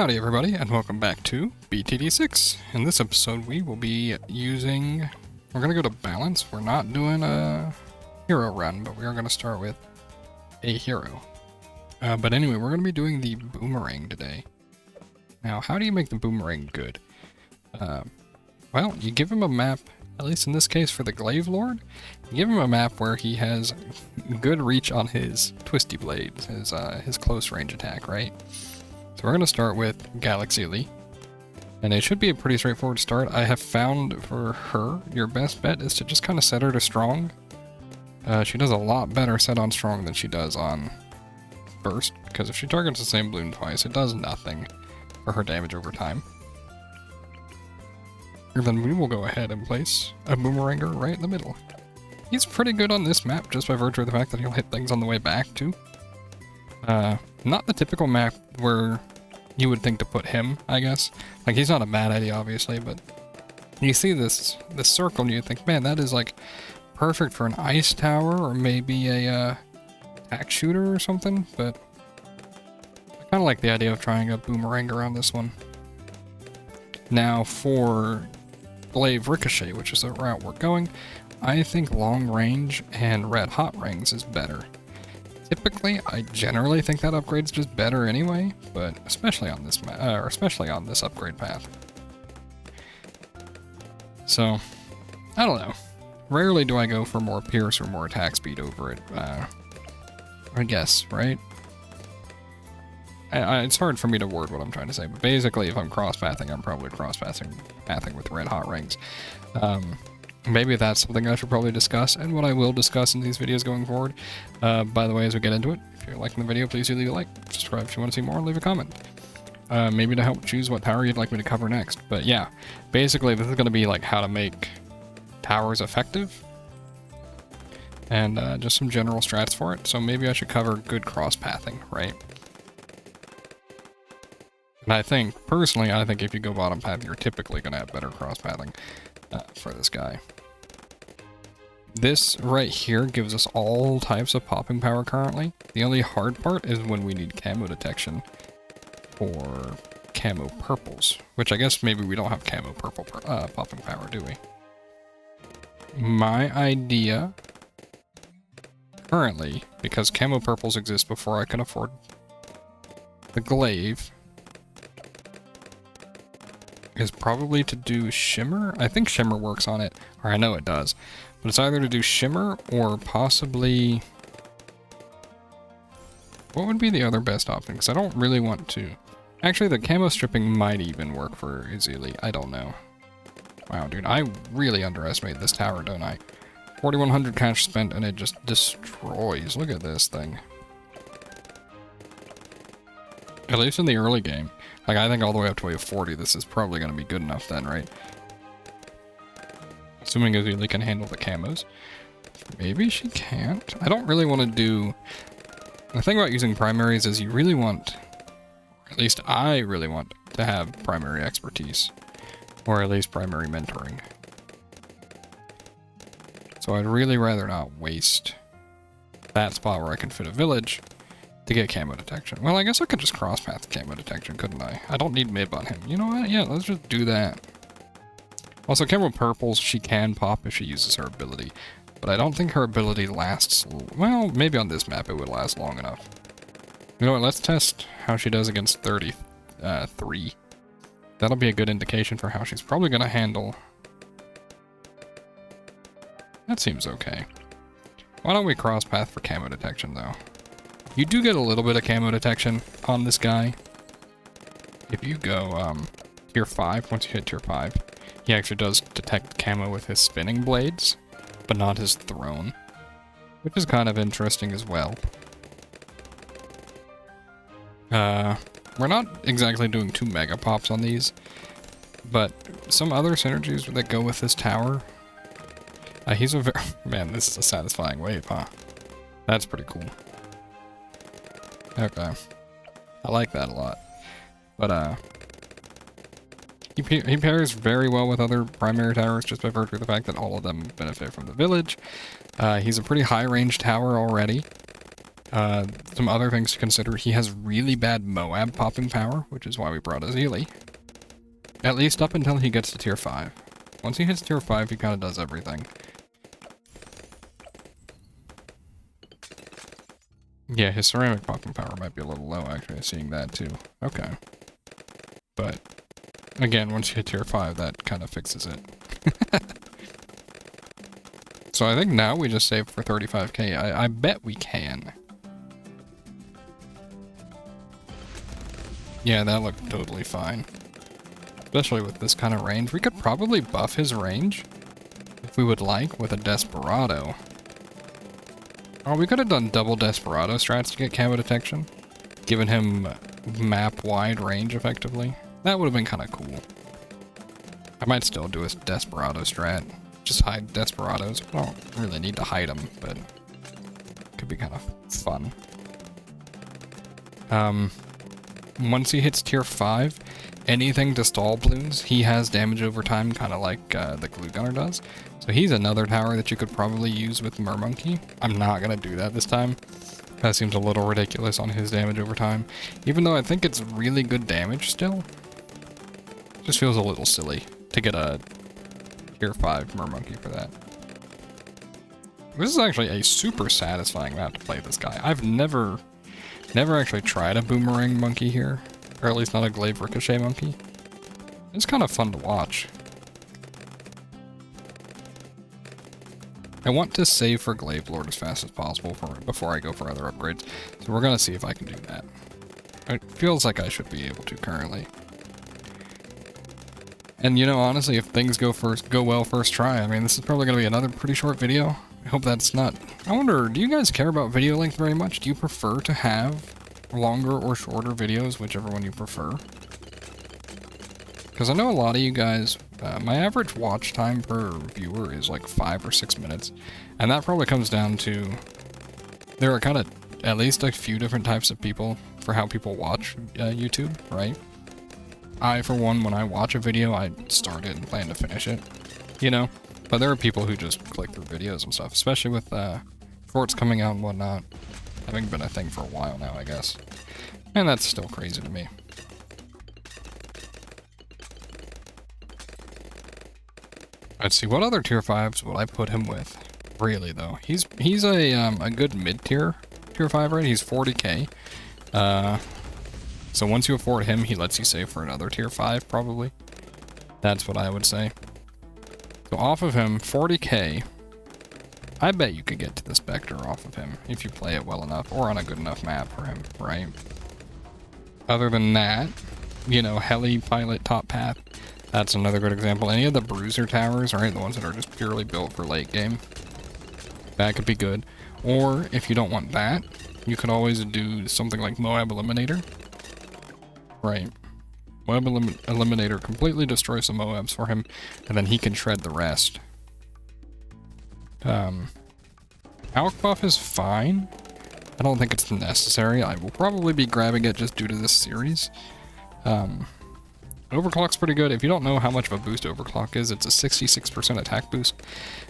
Howdy everybody, and welcome back to BTD6. In this episode we will be using... We're going to go to balance. We're not doing a hero run, but we are going to start with a hero. But anyway, we're going to be doing the boomerang today. Now, how do you make the boomerang good? Well, you give him a map, at least in this case for the Glaive Lord, you give him a map where he has good reach on his twisty blades, his close range attack, right? So we're going to start with Galaxy Lee, and it should be a pretty straightforward start. I have found for her, your best bet is to just kind of set her to strong. She does a lot better set on strong than she does on burst, because if she targets the same balloon twice, it does nothing for her damage over time. And then we will go ahead and place a boomeranger right in the middle. He's pretty good on this map, just by virtue of the fact that he'll hit things on the way back, too. Not the typical map where you would think to put him, I guess. Like, he's not a bad idea, obviously, but you see this circle and you think, man, that is, like, perfect for an ice tower or maybe a attack shooter or something, but I kind of like the idea of trying a boomerang around this one. Now, for Glaive Ricochet, which is the route we're going, I think long range and red hot rings is better. Typically, I generally think that upgrade's just better anyway, but especially on this especially on this upgrade path. So, I don't know. Rarely do I go for more pierce or more attack speed over it. I guess, right? It's hard for me to word what I'm trying to say, but basically, if I'm cross-pathing, I'm probably cross-pathing with red hot rings. Maybe that's something I should probably discuss, and what I will discuss in these videos going forward. By the way, as we get into it, if you're liking the video, please do leave a like, subscribe if you want to see more, and leave a comment. Maybe to help choose what tower you'd like me to cover next. But yeah, basically this is going to be like how to make towers effective, and just some general strats for it, so maybe I should cover good cross-pathing, right? And I think, personally, I think if you go bottom path, you're typically going to have better cross-pathing for this guy. This right here gives us all types of popping power currently. The only hard part is when we need camo detection for camo purples, which I guess maybe we don't have camo purple popping power, do we? My idea currently, because camo purples exist before I can afford the Glaive, is probably to do Shimmer. I think Shimmer works on it, or I know it does. But it's either to do Shimmer or possibly... What would be the other best option? Because I don't really want to... Actually, the camo stripping might even work for Izili. I don't know. Wow, dude, I really underestimated this tower, don't I? 4,100 cash spent and it just destroys. Look at this thing. At least in the early game. Like, I think all the way up to wave 40, this is probably going to be good enough then, right? Assuming Izili can handle the camos. Maybe she can't. I don't really want to do... The thing about using primaries is you really want... At least I really want to have primary expertise. Or at least primary mentoring. So I'd really rather not waste that spot where I can fit a village to get camo detection. Well, I guess I could just cross-path camo detection, couldn't I? I don't need mib on him. You know what? Yeah, let's just do that. Also, camo purples, she can pop if she uses her ability. But I don't think her ability lasts... Well, maybe on this map it would last long enough. You know what? Let's test how she does against 33. That'll be a good indication for how she's probably going to handle... That seems okay. Why don't we cross-path for camo detection, though? You do get a little bit of camo detection on this guy. If you go tier 5, once you hit tier 5, he actually does detect camo with his spinning blades, but not his throne, which is kind of interesting as well. We're not exactly doing 2 mega pops on these, but some other synergies that go with this tower. He's a very... Man, this is a satisfying wave, huh? That's pretty cool. Okay. I like that a lot. But, he pairs very well with other primary towers just by virtue of the fact that all of them benefit from the village. He's a pretty high range tower already. Some other things to consider. He has really bad Moab popping power, which is why we brought Azili. At least up until he gets to tier 5. Once he hits tier 5, he kind of does everything. Yeah, his ceramic popping power might be a little low, actually, seeing that too. Okay. But, again, once you hit tier 5, that kind of fixes it. So I think now we just save for 35k. I bet we can. Yeah, that looked totally fine. Especially with this kind of range. We could probably buff his range, if we would like, with a Desperado. Oh, we could have done double Desperado strats to get camo detection. Given him map-wide range, effectively. That would have been kind of cool. I might still do a Desperado strat. Just hide Desperados. I don't really need to hide them, but it could be kind of fun. Once he hits tier 5, anything to stall balloons, he has damage over time, kind of like the Glue Gunner does. So he's another tower that you could probably use with Mermonkey. I'm not going to do that this time. That seems a little ridiculous on his damage over time. Even though I think it's really good damage still. Just feels a little silly to get a tier 5 Mermonkey for that. This is actually a super satisfying map to play this guy. I've never actually tried a boomerang monkey here, or at least not a glaive ricochet monkey. It's kind of fun to watch. I want to save for Glaive Lord as fast as possible before I go for other upgrades, so we're gonna see if I can do that. It feels like I should be able to currently. And you know, honestly, if things go well first try, I mean, this is probably gonna be another pretty short video. I hope that's not... I wonder, do you guys care about video length very much? Do you prefer to have longer or shorter videos, whichever one you prefer? Because I know a lot of you guys, my average watch time per viewer is like 5 or 6 minutes. And that probably comes down to, there are kind of at least a few different types of people for how people watch YouTube, right? I, for one, when I watch a video, I start it and plan to finish it, you know? But there are people who just click through videos and stuff, especially with shorts coming out and whatnot. Having been a thing for a while now, I guess. And that's still crazy to me. Let's see, what other tier 5s would I put him with? Really, though. He's a good mid-tier tier 5, right? He's 40k. So once you afford him, he lets you save for another tier 5, probably. That's what I would say. So off of him, 40k. I bet you could get to the Spectre off of him if you play it well enough, or on a good enough map for him, right? Other than that, you know, Heli Pilot Top Path, that's another good example. Any of the Bruiser Towers, right, the ones that are just purely built for late game, that could be good. Or, if you don't want that, you could always do something like Moab Eliminator. Right. Moab Eliminator completely destroys the Moabs for him, and then he can shred the rest. Alk buff is fine. I don't think it's necessary. I will probably be grabbing it just due to this series. Overclock's pretty good. If you don't know how much of a boost Overclock is, it's a 66% attack boost.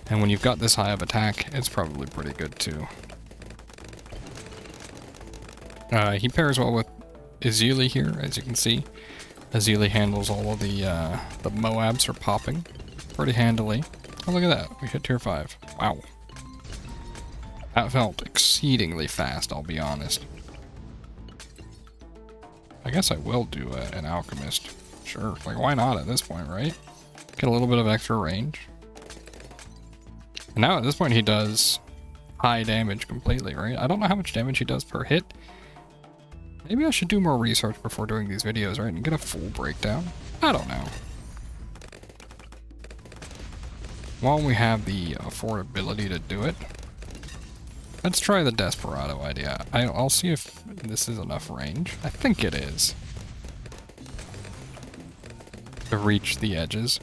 And when you've got this high of attack, it's probably pretty good too. He pairs well with Azili here, as you can see. Azili handles all of the Moabs for popping pretty handily. Oh, look at that. We hit tier 5. Wow. That felt exceedingly fast, I'll be honest. I guess I will do an Alchemist. Sure. Like, why not at this point, right? Get a little bit of extra range. And now at this point he does high damage completely, right? I don't know how much damage he does per hit. Maybe I should do more research before doing these videos, right? And get a full breakdown. I don't know. While we have the affordability to do it, let's try the Desperado idea. I'll see if this is enough range. I think it is. To reach the edges.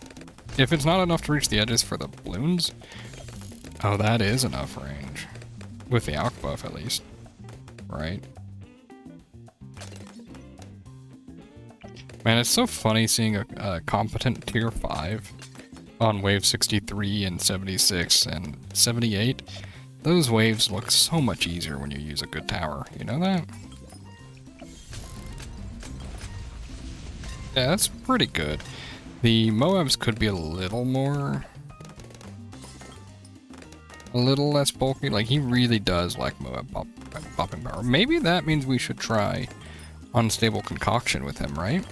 If it's not enough to reach the edges for the balloons, oh, that is enough range. With the Alk buff, at least. Right? Man, it's so funny seeing a competent tier 5 on wave 63 and 76 and 78. those waves look so much easier when you use a good tower. You know that? Yeah, that's pretty good. The Moabs could be a little less bulky. Like, he really does like Moab popping power. Maybe that means we should try Unstable Concoction with him, right?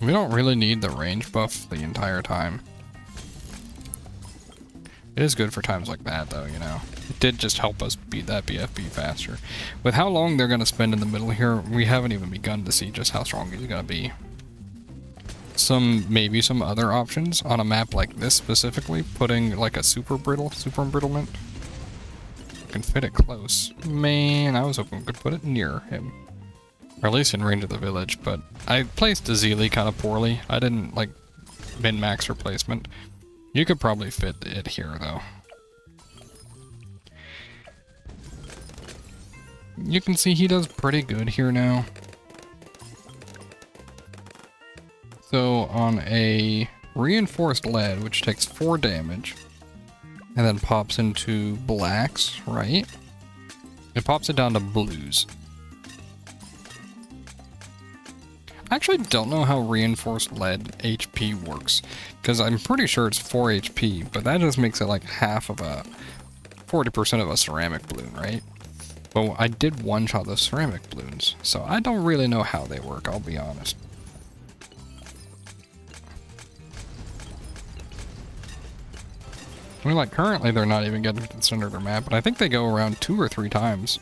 We don't really need the range buff the entire time. It is good for times like that, though, you know. It did just help us beat that BFB faster. With how long they're going to spend in the middle here, we haven't even begun to see just how strong he's going to be. Maybe some other options on a map like this specifically, putting like a super embrittlement. You can fit it close. Man, I was hoping we could put it near him. Or at least in range of the village, but I placed Azili kind of poorly. I didn't, like, min-max replacement. You could probably fit it here, though. You can see he does pretty good here now. So, on a reinforced lead, which takes 4 damage, and then pops into blacks, right? It pops it down to blues. I actually don't know how reinforced lead HP works, because I'm pretty sure it's 4 HP, but that just makes it like half of a 40% of a ceramic balloon, right? But I did one-shot those ceramic balloons, so I don't really know how they work, I'll be honest. I mean, like, currently they're not even getting to the center of their map, but I think they go around 2 or 3 times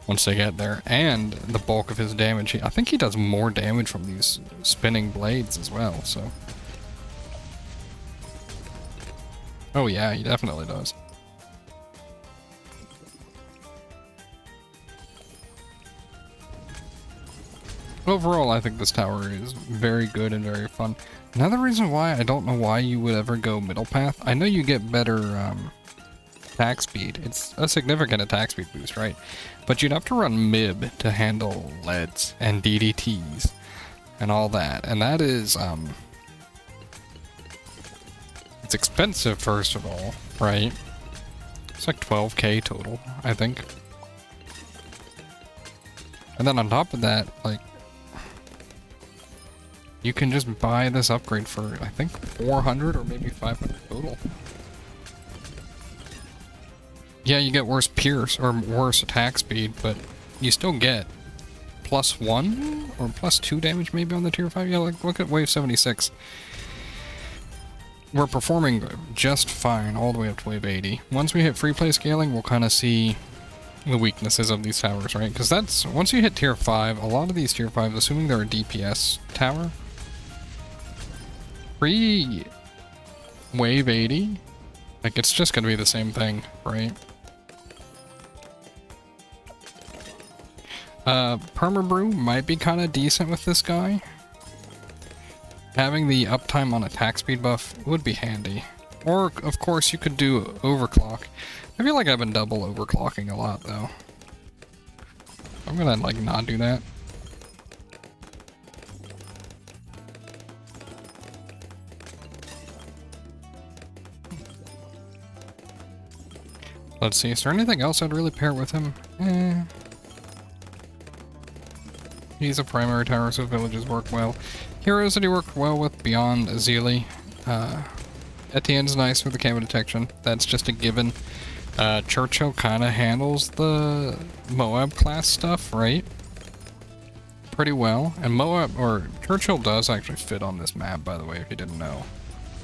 once they get there, and the bulk of his damage, I think he does more damage from these spinning blades as well, so. Oh yeah, he definitely does. Overall, I think this tower is very good and very fun. Another reason why I don't know why you would ever go middle path, I know you get better attack speed. It's a significant attack speed boost, right? But you'd have to run MIB to handle leads and DDTs and all that. And that is, it's expensive, first of all, right? It's like 12k total, I think. And then on top of that, like, you can just buy this upgrade for, I think, 400 or maybe 500 total. Yeah, you get worse pierce or worse attack speed, but you still get +1 or +2 damage maybe on the tier 5. Yeah, like, look at wave 76. We're performing just fine all the way up to wave 80. Once we hit free play scaling, we'll kind of see the weaknesses of these towers, right? Because that's, once you hit tier 5, a lot of these tier 5s, assuming they're a DPS tower, pre-wave 80, like, it's just going to be the same thing, right? Permabrew might be kind of decent with this guy. Having the uptime on attack speed buff would be handy. Or, of course, you could do overclock. I feel like I've been double overclocking a lot, though. I'm gonna, like, not do that. Let's see, is there anything else I'd really pair with him? He's a primary tower, so villages work well. Heroes that he worked well with beyond Azili. Etienne's nice with the camo detection. That's just a given. Churchill kind of handles the Moab class stuff, right? Pretty well. And Churchill does actually fit on this map, by the way, if you didn't know.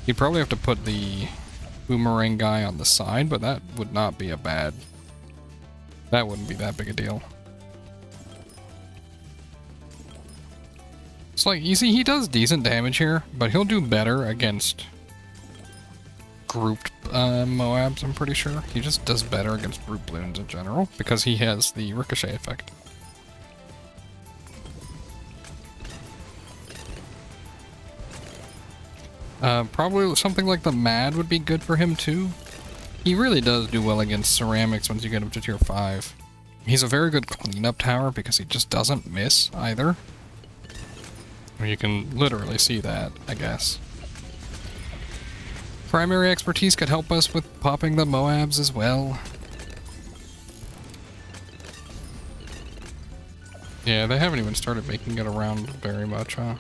You'd probably have to put the boomerang guy on the side, but that would not be that wouldn't be that big a deal. It's like, you see, he does decent damage here, but he'll do better against grouped Moabs, I'm pretty sure. He just does better against group balloons in general, because he has the ricochet effect. Probably something like the Mad would be good for him too. He really does do well against ceramics once you get him to tier 5. He's a very good cleanup tower because he just doesn't miss either. You can literally see that, I guess. primary expertise could help us with popping the Moabs as well. Yeah, they haven't even started making it around very much, huh?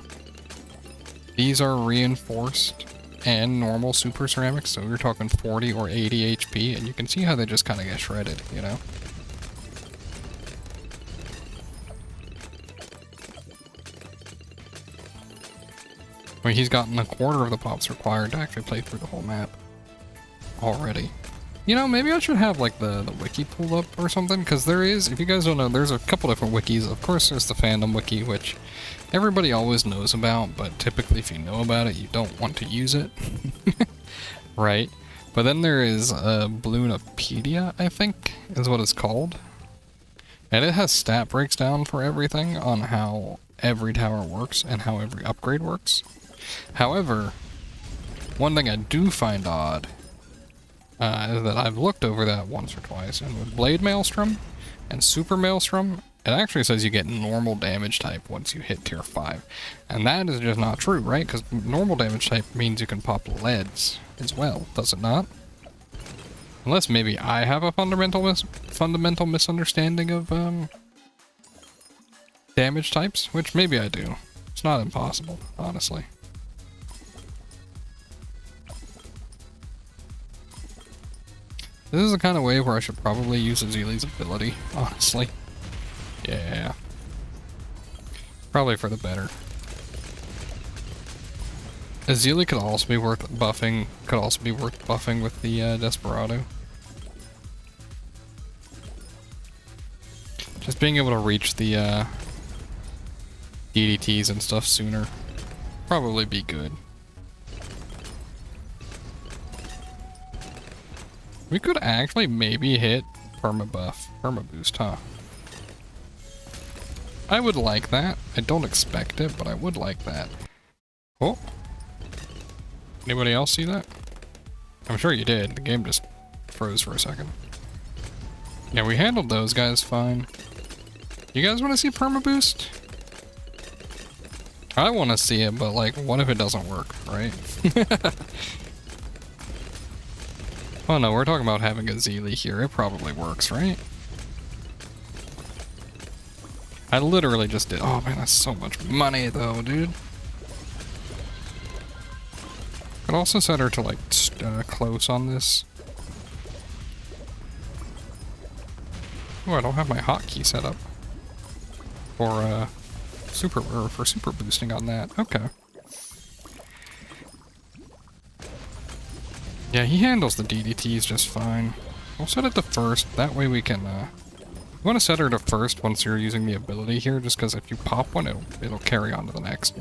These are reinforced and normal super ceramics, so you're talking 40 or 80 HP, and you can see how they just kind of get shredded, you know? I mean, he's gotten a quarter of the pops required to actually play through the whole map already. You know, maybe I should have, like, the wiki pulled up or something, because there is, if you guys don't know, there's a couple different wikis. Of course, there's the fandom wiki, which everybody always knows about, but typically if you know about it, you don't want to use it. Right? But then there is Bluenopedia, I think, is what it's called. And it has stat breaks down for everything on how every tower works and how every upgrade works. However, one thing I do find odd is that I've looked over that once or twice, and with Blade Maelstrom and Super Maelstrom, it actually says you get normal damage type once you hit tier 5. And that is just not true, right? Because normal damage type means you can pop leads as well, does it not? Unless maybe I have a fundamental misunderstanding of damage types, which maybe I do. It's not impossible, honestly. This is the kind of wave where I should probably use Azili's ability, honestly. Yeah. Probably for the better. Azili could also be worth buffing, with the Desperado. Just being able to reach the DDTs and stuff sooner probably be good. We could actually maybe hit permaboost, huh? I would like that. I don't expect it, but I would like that. Oh. Anybody else see that? I'm sure you did. The game just froze for a second. Yeah, we handled those guys fine. You guys want to see permaboost? I want to see it, but like, what if it doesn't work, right? Oh no, we're talking about having a Azili here. It probably works, right? I literally just did. Oh man, that's so much money though, dude. Could also set her to like close on this. Oh, I don't have my hotkey set up for super boosting on that. Okay. Yeah, he handles the DDTs just fine. We'll set it to first. That way we can. You want to set her to first once you're using the ability here, just because if you pop one, it'll carry on to the next.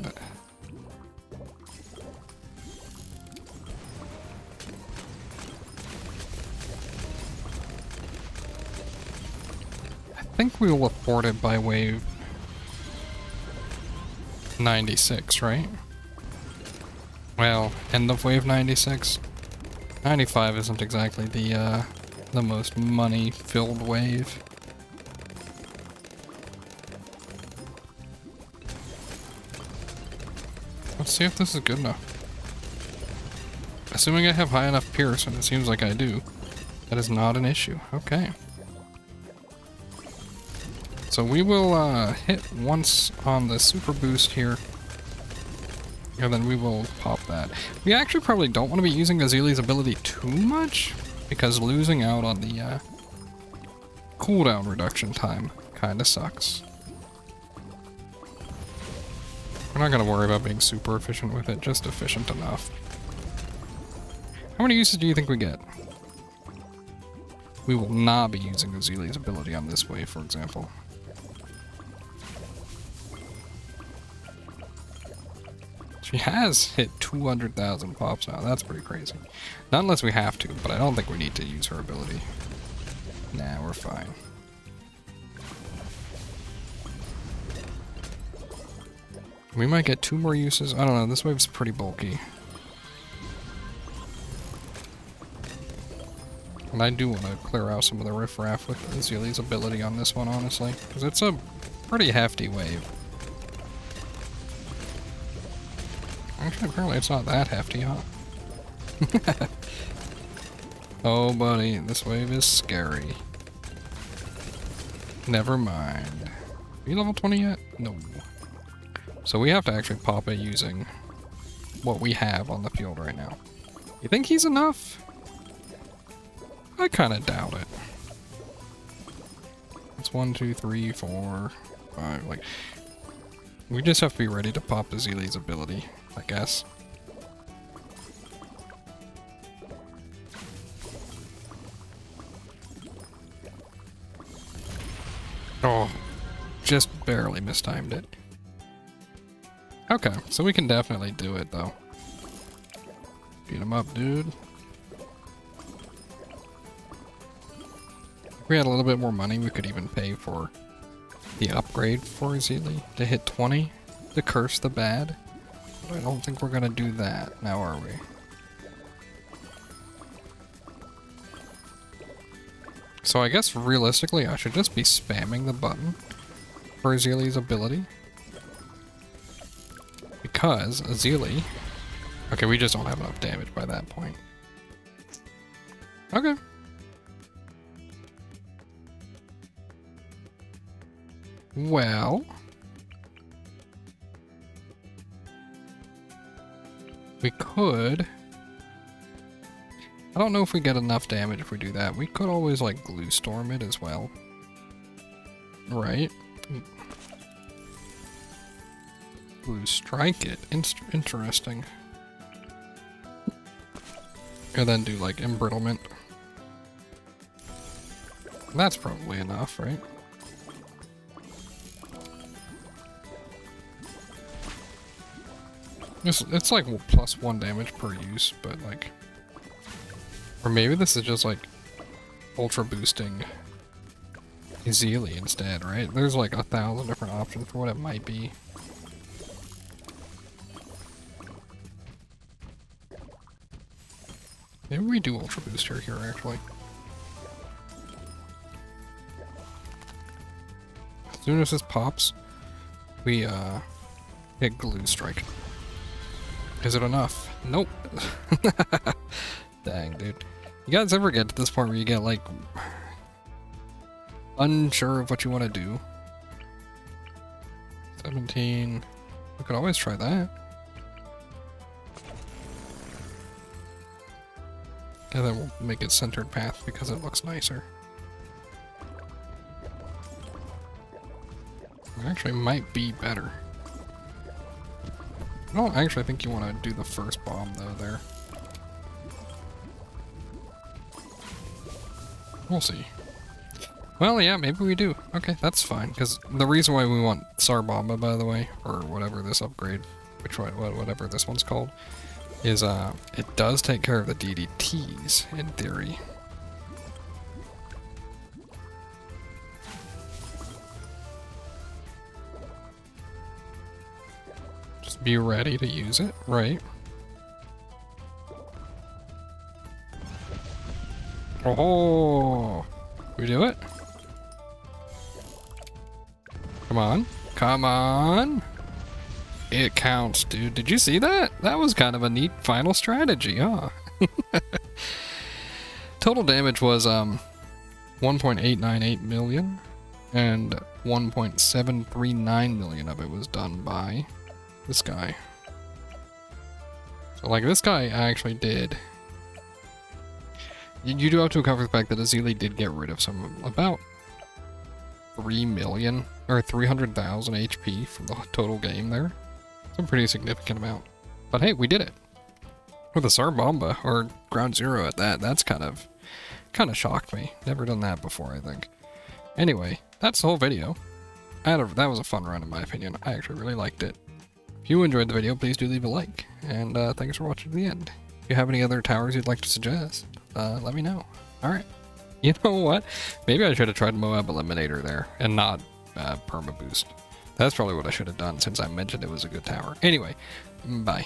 I think we will afford it by wave 96, right? Well, end of wave 96. 95 isn't exactly the most money-filled wave. Let's see if this is good enough. Assuming I have high enough Pierce, and it seems like I do, that is not an issue. Okay. So we will hit once on the super boost here, and then we will pop that. We actually probably don't want to be using Azili's ability too much, because losing out on the cooldown reduction time kind of sucks. We're not going to worry about being super efficient with it, just efficient enough. How many uses do you think we get? We will not be using Azili's ability on this wave, for example. She has hit 200,000 pops now. That's pretty crazy. Not unless we have to, but I don't think we need to use her ability. Nah, we're fine. We might get 2 more uses. I don't know. This wave's pretty bulky. And I do want to clear out some of the riffraff with Azili's ability on this one, honestly. Because it's a pretty hefty wave. Actually, apparently it's not that hefty, huh? Oh, buddy, this wave is scary. Never mind. Are you level 20 yet? No. So we have to actually pop it using what we have on the field right now. You think he's enough? I kind of doubt it. It's 1, 2, 3, 4, 5. Like, we just have to be ready to pop Azili's ability, I guess. Oh, just barely mistimed it. Okay, so we can definitely do it, though. Beat him up, dude. If we had a little bit more money, we could even pay for the upgrade for Azili to hit 20 to curse the bad. But I don't think we're gonna do that, now are we? So I guess realistically I should just be spamming the button for Azili's ability. Because Azili... Okay, we just don't have enough damage by that point. Okay. Well... we could... I don't know if we get enough damage if we do that. We could always, like, glue storm it as well. Right? Glue strike it. Interesting. And then do, like, embrittlement. That's probably enough, right? It's like +1 damage per use, but, like... Or maybe this is just like ultra boosting Azili instead, right? There's like 1,000 different options for what it might be. Maybe we do ultra boost her here actually. As soon as this pops, we hit glue strike. Is it enough? Nope. Dang, dude. You guys ever get to this point where you get, like, unsure of what you want to do? 17. We could always try that. And then we'll make it centered path because it looks nicer. It actually might be better. I don't actually think you want to do the first bomb, though, there. We'll see. Well, yeah, maybe we do. Okay, that's fine. Because the reason why we want Sarbamba, by the way, or whatever this upgrade, whatever this one's called, is it does take care of the DDTs in theory. Just be ready to use it, right? Oh, we do it? Come on. Come on. It counts, dude. Did you see that? That was kind of a neat final strategy, huh? Total damage was 1.898 million, and 1.739 million of it was done by this guy. So, like, this guy actually did... You do have to account for the fact that Azili did get rid of some, about 3 million, or 300,000 HP from the total game there. It's a pretty significant amount. But hey, we did it! With a Sarbamba, or Ground Zero at that, that's kind of shocked me. Never done that before, I think. Anyway, that's the whole video. That was a fun run in my opinion. I actually really liked it. If you enjoyed the video, please do leave a like, and thanks for watching to the end. If you have any other towers you'd like to suggest, let me know. Alright. You know what? Maybe I should have tried Moab Eliminator there, and not Perma Boost. That's probably what I should have done since I mentioned it was a good tower. Anyway, bye.